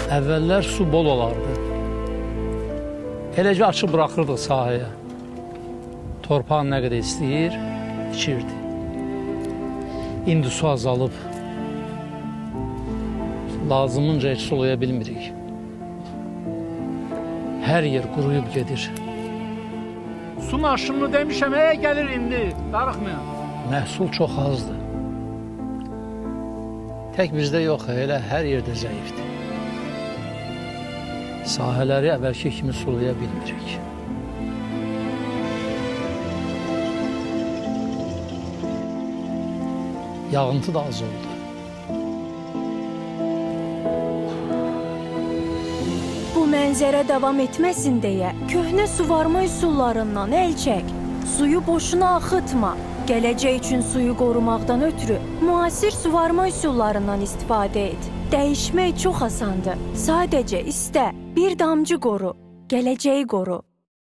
Əvvəllər su bol olardı. Eləcə açıb bıraxırdıq sahəyə. Torpaq nə qədər istəyir, içirdi. İndi su azalıb. Lazımınca heç sulaya bilmirik. Hər yer quruyub gedir. Su maşınını demişəm, gəlir indi, darıxmayın. Məhsul çox azdır. Tək bizdə yox, elə hər yerdə zəifdir. Sahələri əvvəlki kimi sulaya bilmirik. Yağıntı da az oldu. Bu mənzərə davam etməsin deyə köhnə suvarma üsullarından əl çək. Suyu boşuna axıtma. Gələcək üçün suyu qorumaqdan ötürü müasir suvarma üsullarından istifadə et. Dəyişmək çox asandır. Sadəcə istə, bir damcı qoru, gələcəyi qoru.